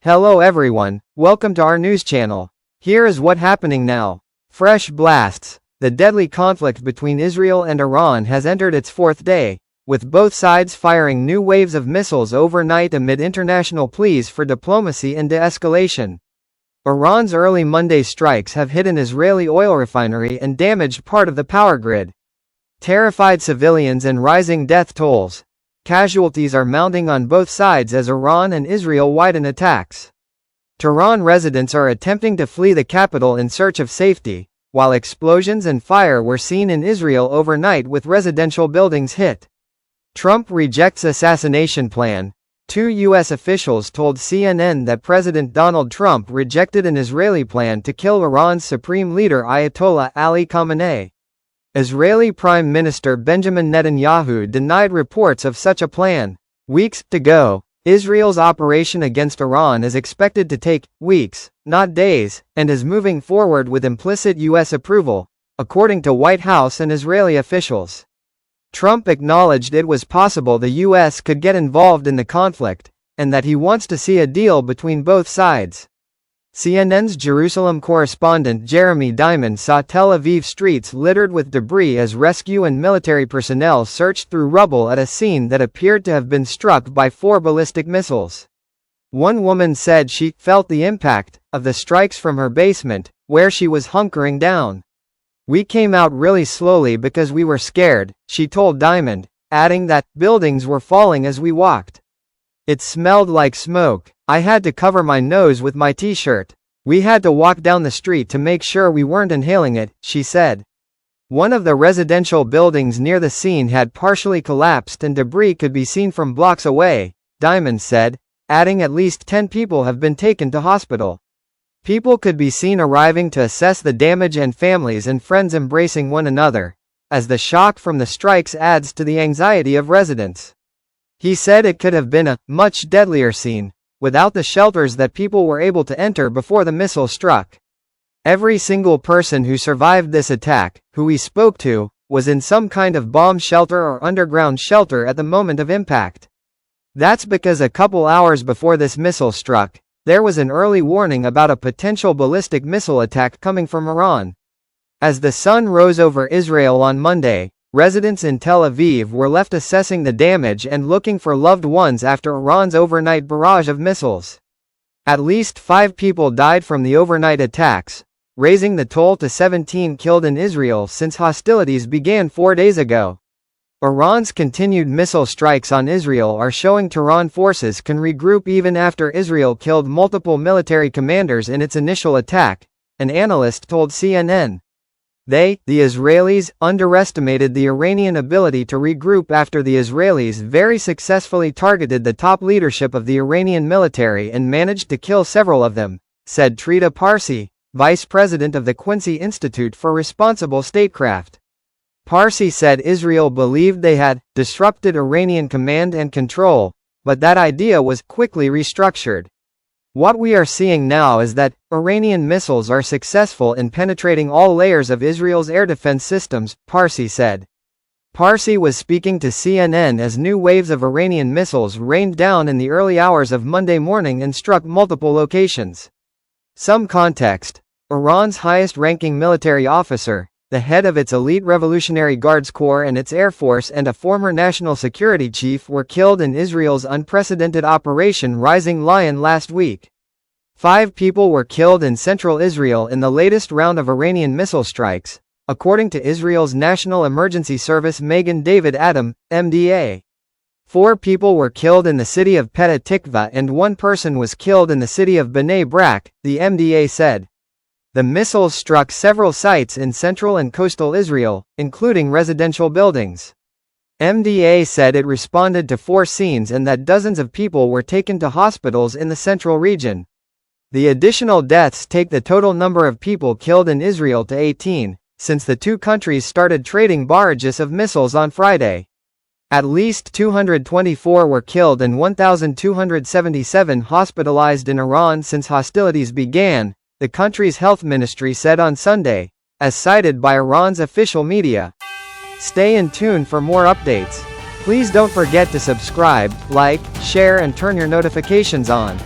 Hello everyone, welcome to our news channel. Here is what happening now. Fresh blasts. The deadly conflict between Israel and Iran has entered its fourth day, with both sides firing new waves of missiles overnight amid international pleas for diplomacy and de-escalation. Iran's early Monday strikes have hit an Israeli oil refinery and damaged part of the power grid. Terrified civilians and rising death tolls. Casualties are mounting on both sides as Iran and Israel widen attacks. Tehran residents are attempting to flee the capital in search of safety, while explosions and fire were seen in Israel overnight with residential buildings hit. Trump rejects assassination plan. Two U.S. officials told CNN that President Donald Trump rejected an Israeli plan to kill Iran's supreme leader Ayatollah Ali Khamenei. Israeli Prime Minister Benjamin Netanyahu denied reports of such a plan. Weeks to go. Israel's operation against Iran is expected to take weeks, not days, and is moving forward with implicit U.S. approval, according to White House and Israeli officials. Trump acknowledged it was possible the U.S. could get involved in the conflict, and that he wants to see a deal between both sides. CNN's Jerusalem correspondent Jeremy Diamond saw Tel Aviv streets littered with debris as rescue and military personnel searched through rubble at a scene that appeared to have been struck by 4 ballistic missiles. One woman said she felt the impact of the strikes from her basement, where she was hunkering down. "We came out really slowly because we were scared," she told Diamond, adding that buildings were falling as we walked. "It smelled like smoke. I had to cover my nose with my t-shirt. We had to walk down the street to make sure we weren't inhaling it," she said. One of the residential buildings near the scene had partially collapsed and debris could be seen from blocks away, Diamond said, adding at least 10 people have been taken to hospital. People could be seen arriving to assess the damage and families and friends embracing one another, as the shock from the strikes adds to the anxiety of residents. He said it could have been a much deadlier scene, without the shelters that people were able to enter before the missile struck. Every single person who survived this attack, who we spoke to, was in some kind of bomb shelter or underground shelter at the moment of impact. That's because a couple hours before this missile struck, there was an early warning about a potential ballistic missile attack coming from Iran. As the sun rose over Israel on Monday, residents in Tel Aviv were left assessing the damage and looking for loved ones after Iran's overnight barrage of missiles. At least 5 people died from the overnight attacks, raising the toll to 17 killed in Israel since hostilities began 4 days ago. Iran's continued missile strikes on Israel are showing Tehran forces can regroup even after Israel killed multiple military commanders in its initial attack, an analyst told CNN. The Israelis, underestimated the Iranian ability to regroup after the Israelis very successfully targeted the top leadership of the Iranian military and managed to kill several of them, said Trita Parsi, vice president of the Quincy Institute for Responsible Statecraft. Parsi said Israel believed they had disrupted Iranian command and control, but that idea was quickly restructured. "What we are seeing now is that Iranian missiles are successful in penetrating all layers of Israel's air defense systems," Parsi said. Parsi was speaking to CNN as new waves of Iranian missiles rained down in the early hours of Monday morning and struck multiple locations. Some context: Iran's highest-ranking military officer, the head of its elite Revolutionary Guards Corps and its Air Force and a former national security chief were killed in Israel's unprecedented Operation Rising Lion last week. 5 people were killed in central Israel in the latest round of Iranian missile strikes, according to Israel's National Emergency Service Magen David Adom, MDA. 4 people were killed in the city of Petah Tikva and 1 person was killed in the city of Bnei Brak, the MDA said. The missiles struck several sites in central and coastal Israel, including residential buildings. MDA said it responded to 4 scenes and that dozens of people were taken to hospitals in the central region. The additional deaths take the total number of people killed in Israel to 18, since the two countries started trading barrages of missiles on Friday. At least 224 were killed and 1,277 hospitalized in Iran since hostilities began, the country's health ministry said on Sunday, as cited by Iran's official media. Stay in tune for more updates. Please don't forget to subscribe, like, share and turn your notifications on.